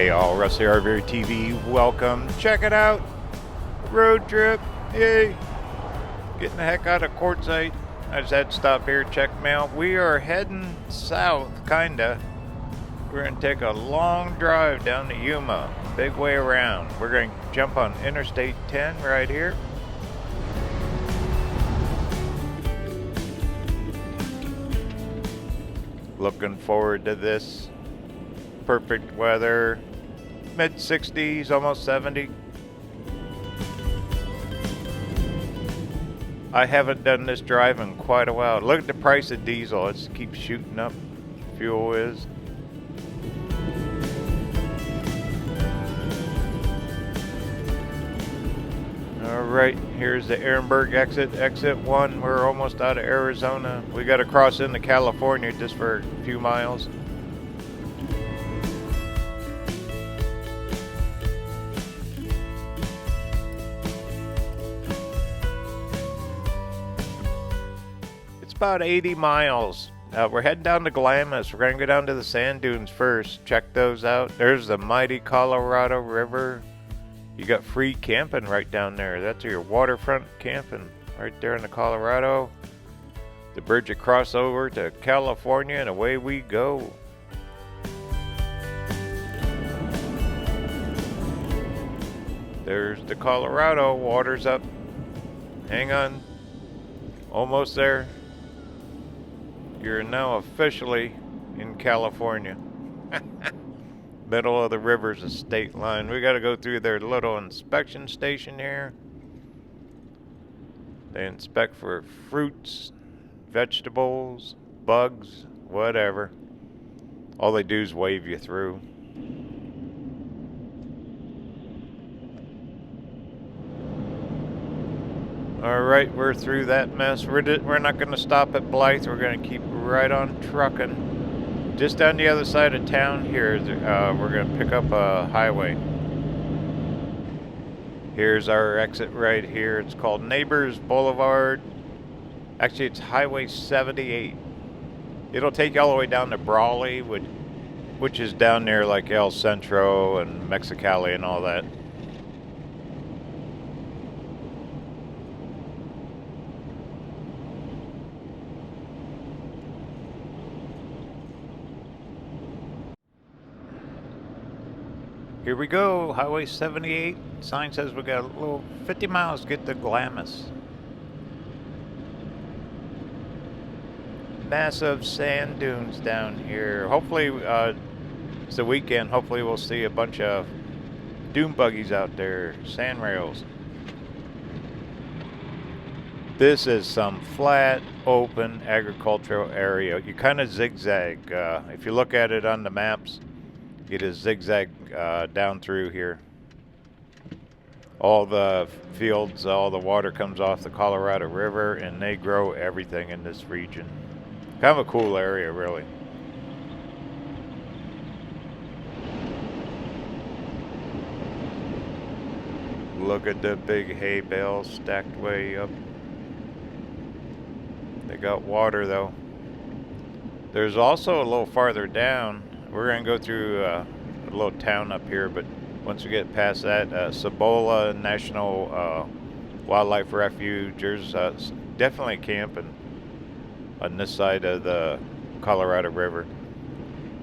Hey all, Russ here, RVerTV. Welcome. Check it out. Road trip. Yay. Getting the heck out of Quartzsite. I just had to stop here, check them out. We are heading south, kinda. We're going to take a long drive down to Yuma. Big way around. We're going to jump on Interstate 10 right here. Looking forward to this. Perfect weather. Mid 60s, almost 70. I haven't done this drive in quite a while. Look at the price of diesel. It keeps shooting up. Fuel is. Alright, here's the Ehrenberg exit. Exit 1. We're almost out of Arizona. We got to cross into California just for a few miles. About 80 miles. We're heading down to Glamis. We're going to go down to the sand dunes first. Check those out. There's the mighty Colorado River. You got free camping right down there. That's your waterfront camping right there in the Colorado. The bridge across over to California, and away we go. There's the Colorado. Water's up. Hang on. Almost there. You're now officially in California. Middle of the river's a state line. We got to go through their little inspection station here. They inspect for fruits, vegetables, bugs, whatever. All they do is wave you through. Alright, we're through that mess. We're not going to stop at Blythe. We're going to keep right on trucking. Just on the other side of town here, we're going to pick up a highway. Here's our exit right here. It's called Neighbors Boulevard. Actually, it's Highway 78. It'll take you all the way down to Brawly, which is down near like El Centro and Mexicali and all that. Here we go, Highway 78. Sign says we got a little 50 miles to get to Glamis. Massive sand dunes down here. Hopefully, it's the weekend. Hopefully we'll see a bunch of dune buggies out there, sand rails. This is some flat, open agricultural area. You kind of zigzag. If you look at it on the maps, it is zigzag down through here. All the fields, all the water comes off the Colorado River, and they grow everything in this region. Kind of a cool area, really. Look at the big hay bales stacked way up. They got water, though. There's also a little farther down. We're going to go through a little town up here, but once we get past that, Cibola National Wildlife Refuge, there's definitely camping on this side of the Colorado River.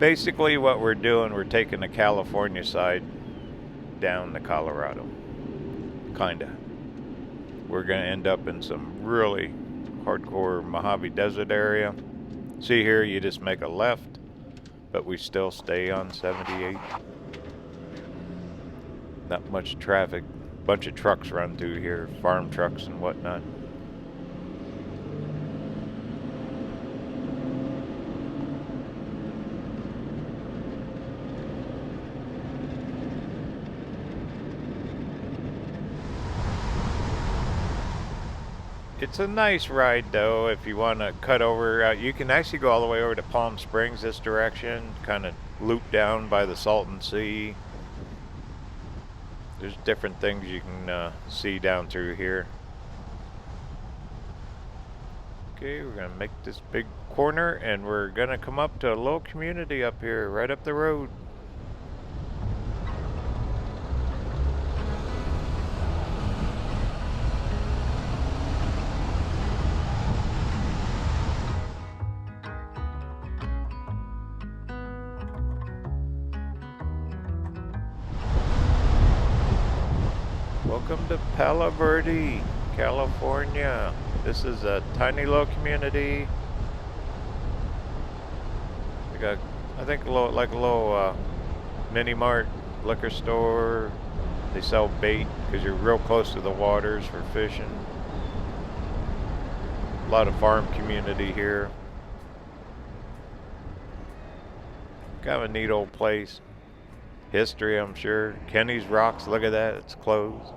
Basically what we're doing, we're taking the California side down to Colorado. Kinda. We're going to end up in some really hardcore Mojave Desert area. See here, you just make a left, but we still stay on 78. Not much traffic. Bunch of trucks run through here, farm trucks and whatnot. It's a nice ride, though. If you want to cut over, you can actually go all the way over to Palm Springs this direction, kind of loop down by the Salton Sea. There's different things you can see down through here. Okay, we're going to make this big corner, and we're going to come up to a little community up here, right up the road. Welcome to Palo Verde, California. This is a tiny little community. We got, I think, a little mini mart, liquor store. They sell bait because you're real close to the waters for fishing. A lot of farm community here. Kind of a neat old place. History, I'm sure. Kenny's Rocks, look at that, it's closed.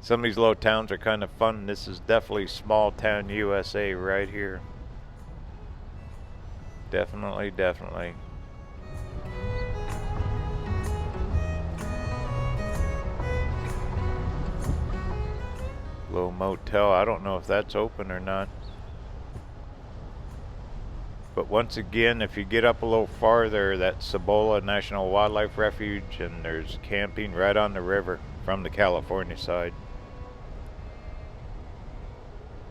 Some of these little towns are kind of fun. This is definitely small town USA right here. Definitely, definitely. Little motel, I don't know if that's open or not. But once again, if you get up a little farther, that's Cibola National Wildlife Refuge, and there's camping right on the river from the California side.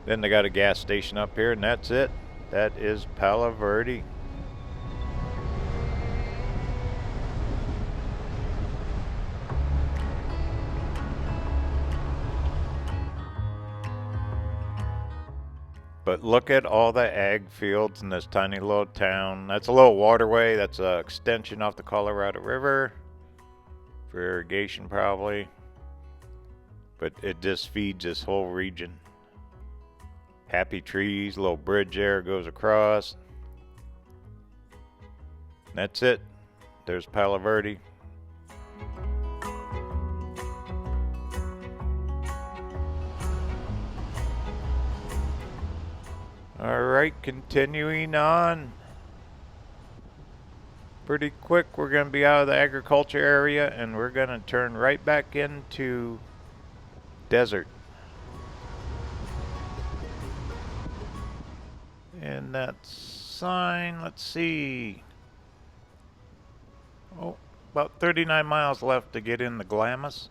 Then they got a gas station up here, and that's it. That is Palo Verde. But look at all the ag fields in this tiny little town. That's a little waterway. That's an extension off the Colorado River for irrigation probably. But it just feeds this whole region. Happy trees, little bridge there goes across. That's it. There's Palo Verde. Alright, continuing on. Pretty quick, we're going to be out of the agriculture area and we're going to turn right back into desert. And that sign, let's see. Oh, about 39 miles left to get in the Glamis.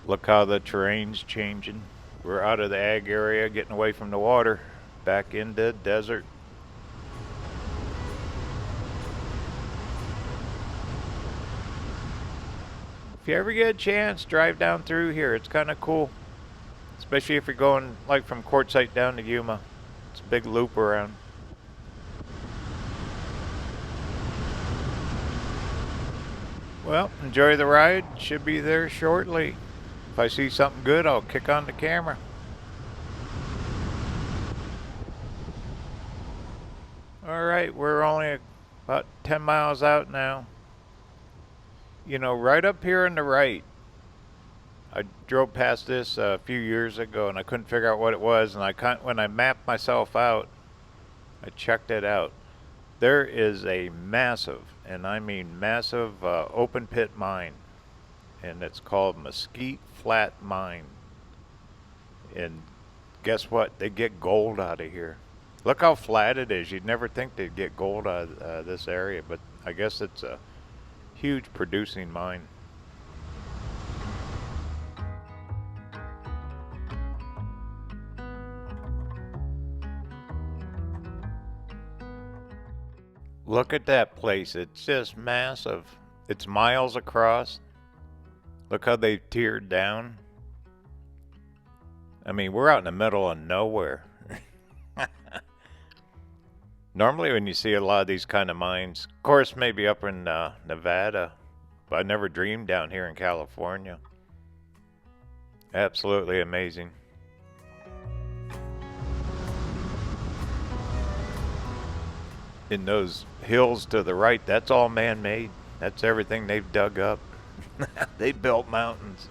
Look how the terrain's changing. We're out of the ag area, getting away from the water, back into desert. If you ever get a chance, drive down through here. It's kind of cool, especially if you're going like from Quartzsite down to Yuma. It's a big loop around. Well, enjoy the ride. Should be there shortly. If I see something good, I'll kick on the camera. Alright, we're only about 10 miles out now. You know, right up here on the right, I drove past this a few years ago and I couldn't figure out what it was, and when I mapped myself out, I checked it out. There is a massive, and I mean massive, open pit mine, and it's called Mesquite Flat Mine. And guess what? They get gold out of here. Look how flat it is. You'd never think they'd get gold out of this area, but I guess it's a huge producing mine. Look at that place. It's just massive. It's miles across. Look how they've tiered down. I mean, we're out in the middle of nowhere. Normally when you see a lot of these kind of mines, of course maybe up in Nevada, but I never dreamed down here in California. Absolutely amazing. In those hills to the right, that's all man-made. That's everything they've dug up. They built mountains.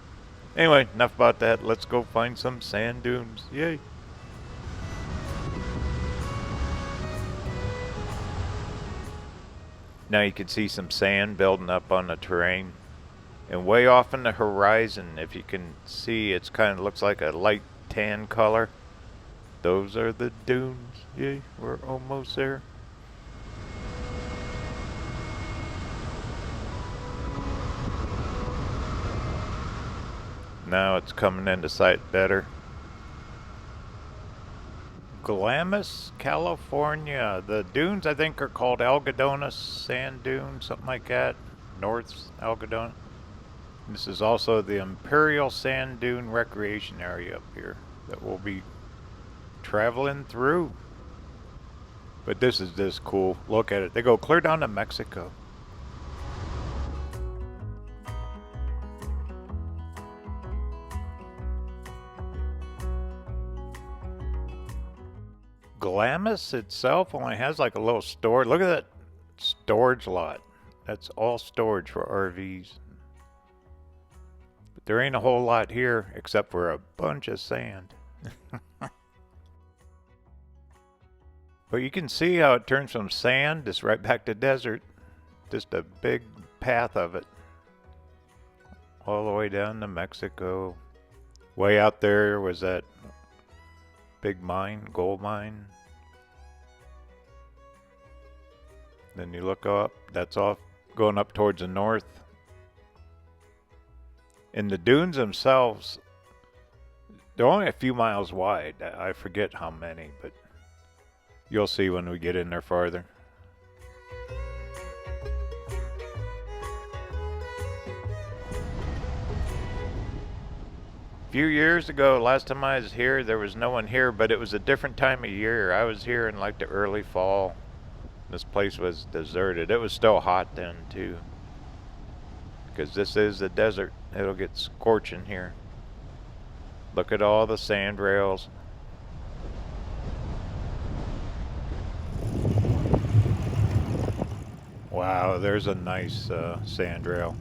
Anyway, enough about that. Let's go find some sand dunes. Yay. Now you can see some sand building up on the terrain. And way off in the horizon, if you can see, it's kind of looks like a light tan color. Those are the dunes. Yay, we're almost there. Now it's coming into sight better. Glamis, California. The dunes, I think, are called Algodones Sand Dunes, something like that. North Algodone. This is also the Imperial Sand Dune Recreation Area up here that we'll be traveling through. But this is just cool. Look at it. They go clear down to Mexico. Glamis itself only has like a little storage. Look at that storage lot. That's all storage for RVs. But there ain't a whole lot here except for a bunch of sand. But you can see how it turns from sand just right back to desert. Just a big path of it. All the way down to Mexico. Way out there was that big mine, gold mine. Then you look up, that's off going up towards the north. And the dunes themselves, they're only a few miles wide. I forget how many, but you'll see when we get in there farther. A few years ago, last time I was here, there was no one here, but it was a different time of year. I was here in like the early fall. This place was deserted. It was still hot then too, because this is the desert. It'll get scorching here. Look at all the sand rails. Wow, there's a nice sand rail.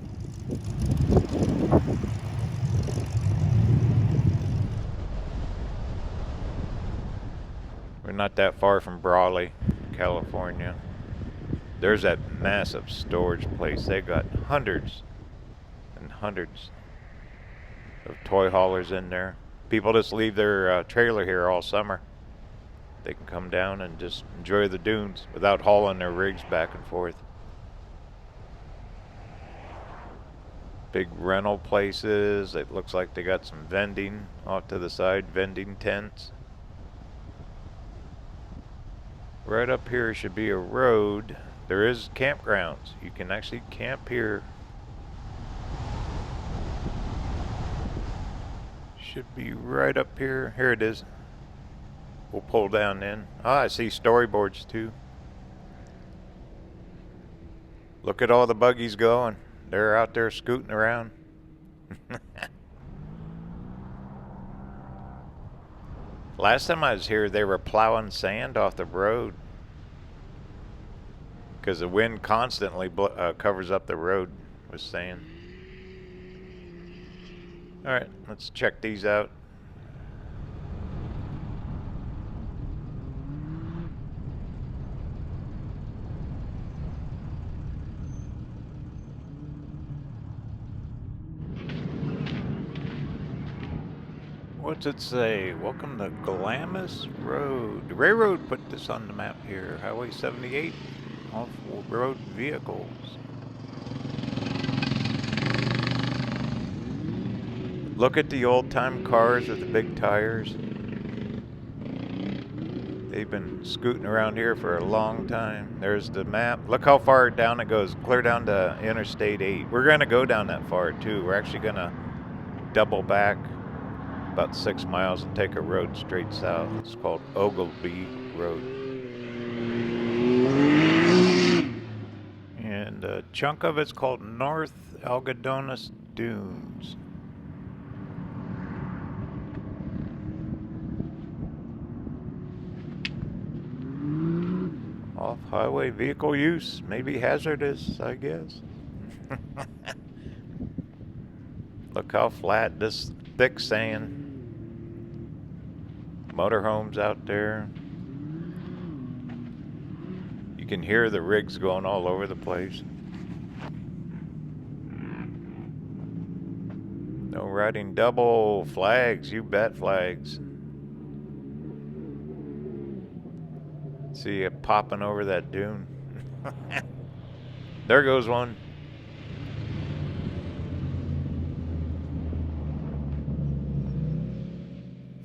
We're not that far from Brawly, California. There's that massive storage place. They got hundreds and hundreds of toy haulers in there. People just leave their trailer here all summer. They can come down and just enjoy the dunes without hauling their rigs back and forth. Big rental places. It looks like they got some vending off to the side, vending tents. Right up here should be a road. There is campgrounds. You can actually camp here. Should be right up here. Here it is. We'll pull down in. Ah, I see storyboards too. Look at all the buggies going. They're out there scooting around. Last time I was here, they were plowing sand off the road because the wind constantly covers up the road with sand. All right, let's check these out. What's it say? Welcome to Glamis Road. The railroad put this on the map here. Highway 78, off-road vehicles. Look at the old-time cars with the big tires. They've been scooting around here for a long time. There's the map. Look how far down it goes, clear down to Interstate 8. We're going to go down that far too. We're actually going to double back about 6 miles and take a road straight south. It's called OHV Road. And a chunk of it's called North Algodones Dunes. Off-highway vehicle use, maybe hazardous, I guess. Look how flat this thick sand. Motorhomes out there. You can hear the rigs going all over the place. No riding double flags, you bet flags. See it popping over that dune. There goes one.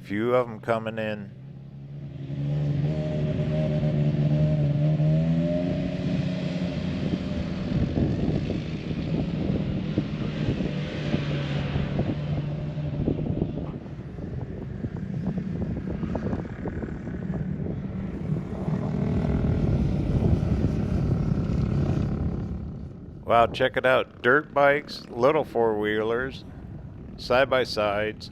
Few of them coming in. Wow, check it out. Dirt bikes, little four-wheelers, side-by-sides.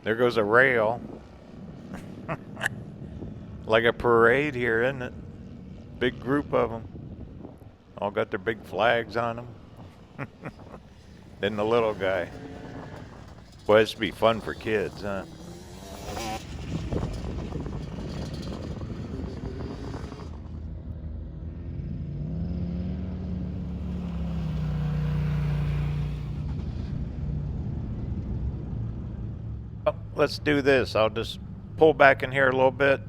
There goes a rail. Like a parade here, isn't it? Big group of them. All got their big flags on them. Then the little guy. Boy, this would be fun for kids, huh? Well, let's do this. I'll just pull back in here a little bit.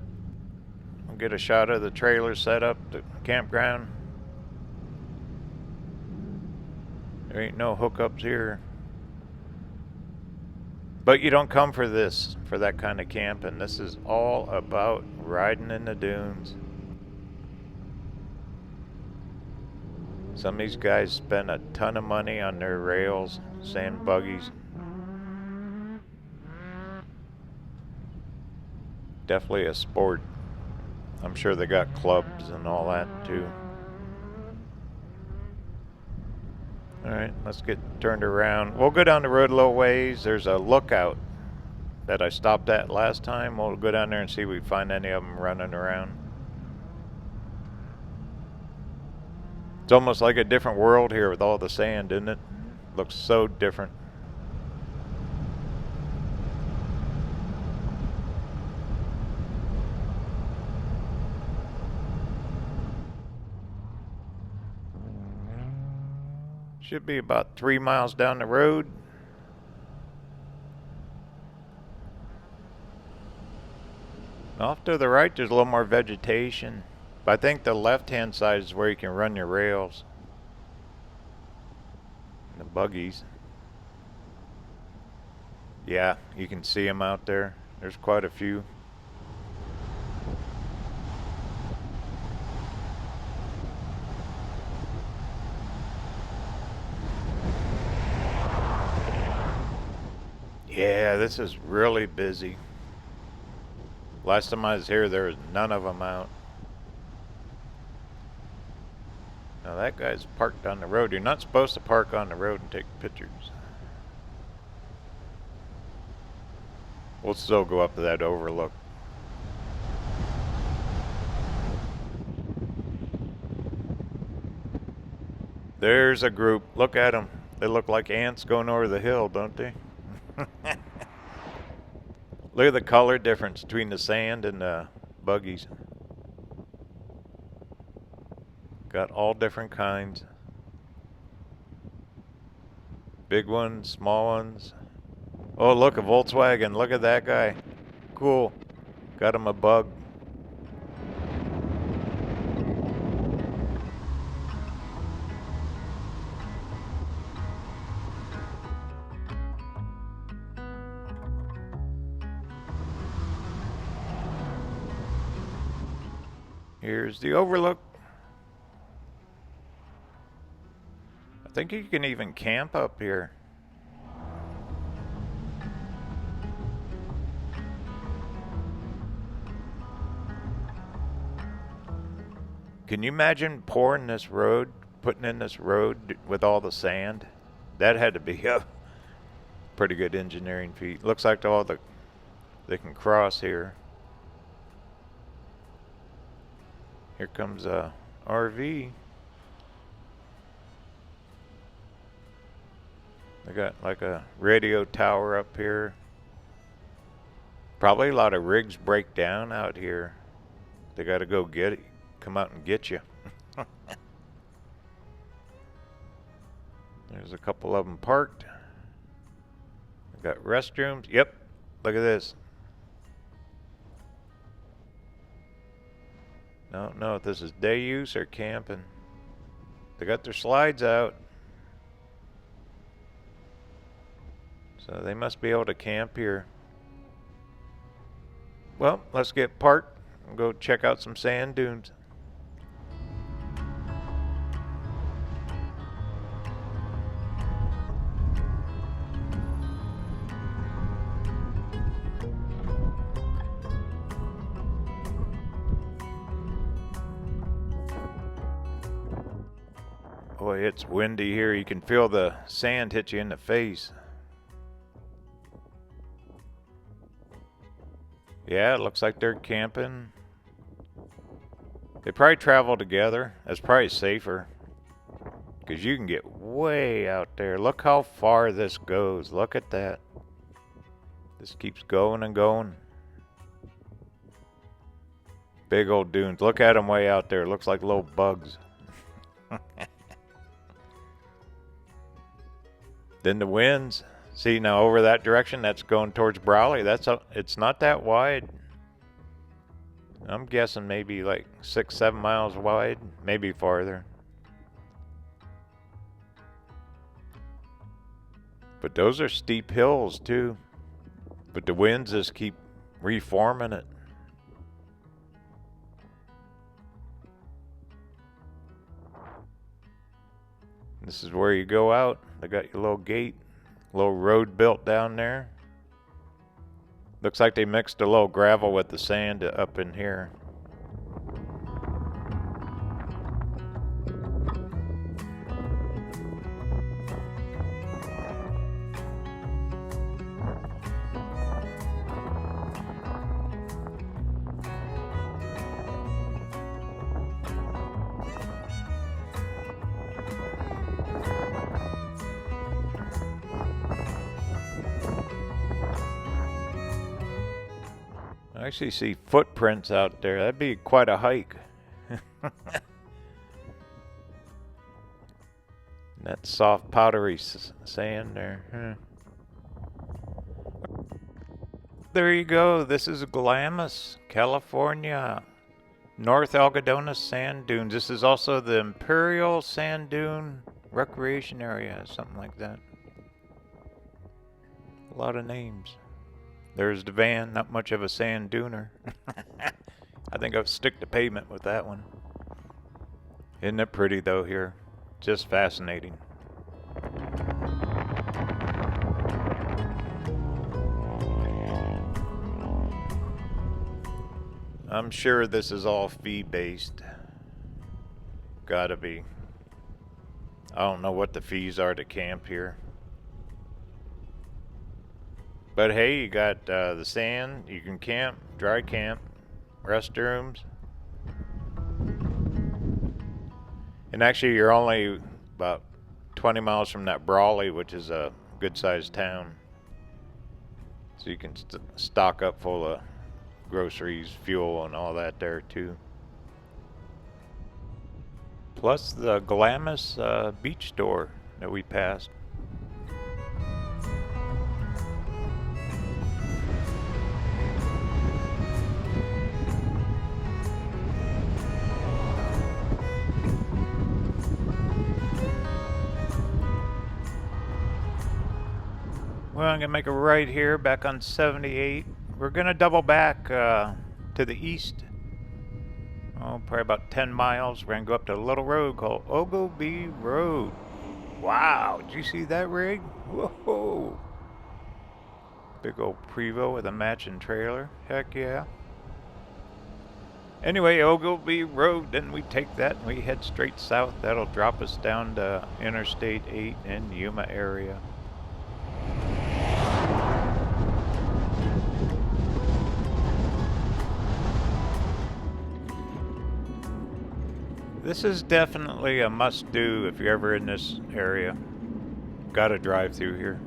I'll get a shot of the trailer set up, the campground. There ain't no hookups here. But you don't come for this, for that kind of camping. This is all about riding in the dunes. Some of these guys spend a ton of money on their rails, sand buggies. Definitely a sport. I'm sure they got clubs and all that too. Alright, let's get turned around. We'll go down the road a little ways. There's a lookout that I stopped at last time. We'll go down there and see if we find any of them running around. It's almost like a different world here with all the sand, isn't it? Looks so different. Should be about 3 miles down the road. Off to the right, there's a little more vegetation. But I think the left-hand side is where you can run your rails. And the buggies. Yeah, you can see them out there. There's quite a few. Yeah, this is really busy. Last time I was here, there was none of them out. Now that guy's parked on the road. You're not supposed to park on the road and take pictures. We'll still go up to that overlook. There's a group. Look at them. They look like ants going over the hill, don't they? Look at the color difference between the sand and the buggies. Got all different kinds. Big ones, small ones. Oh, look, a Volkswagen. Look at that guy. Cool. Got him a bug. Here's the overlook. I think you can even camp up here. Can you imagine pouring this road, putting in this road with all the sand? That had to be a pretty good engineering feat. Looks like they can cross here. Here comes a RV. They got like a radio tower up here. Probably a lot of rigs break down out here. They got to go get it, come out and get you. There's a couple of them parked. They got restrooms. Yep, look at this. Don't know if this is day use or camping. They got their slides out. So they must be able to camp here. Well, let's get parked and go check out some sand dunes. Boy, it's windy here. You can feel the sand hit you in the face. Yeah, it looks like they're camping. They probably travel together. That's probably safer, because you can get way out there. Look how far this goes. Look at that. This keeps going and going. Big old dunes. Look at them way out there. It looks like little bugs. Then the winds. See, now over that direction, that's going towards Brawly. It's not that wide. I'm guessing maybe like 6-7 miles wide, maybe farther. But those are steep hills too. But the winds just keep reforming it. This is where you go out. They got your little gate, little road built down there. Looks like they mixed a little gravel with the sand up in here. I actually see footprints out there. That'd be quite a hike. That soft powdery sand there. There you go. This is Glamis, California. North Algodones Sand Dunes. This is also the Imperial Sand Dune Recreation Area, something like that. A lot of names. There's the van, not much of a sand duner. I think I'll stick to pavement with that one. Isn't it pretty though here? Just fascinating. I'm sure this is all fee-based. Gotta be. I don't know what the fees are to camp here. But hey, you got the sand, you can camp, dry camp, restrooms. And actually you're only about 20 miles from that Brawly, which is a good sized town. So you can stock up full of groceries, fuel, and all that there too. Plus the Glamis beach store that we passed. Well, I'm going to make a right here back on 78. We're going to double back to the east. Oh, probably about 10 miles. We're going to go up to a little road called OHV Road. Wow, did you see that rig? Whoa. Big old Prevo with a matching trailer. Heck yeah. Anyway, OHV Road, then we take that and we head straight south. That'll drop us down to Interstate 8 in Yuma area. This is definitely a must-do if you're ever in this area. Gotta drive through here.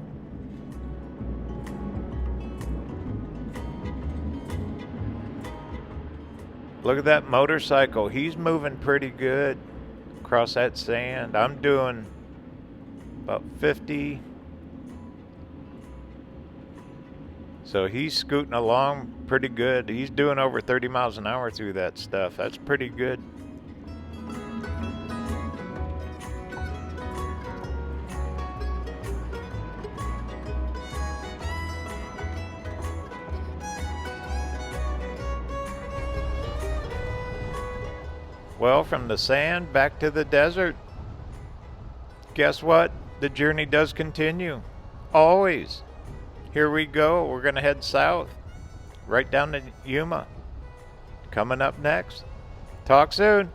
Look at that motorcycle. He's moving pretty good across that sand. I'm doing about 50. So he's scooting along pretty good. He's doing over 30 miles an hour through that stuff. That's pretty good. Well, from the sand back to the desert. Guess what? The journey does continue. Always. Here we go. We're going to head south. Right down to Yuma. Coming up next. Talk soon.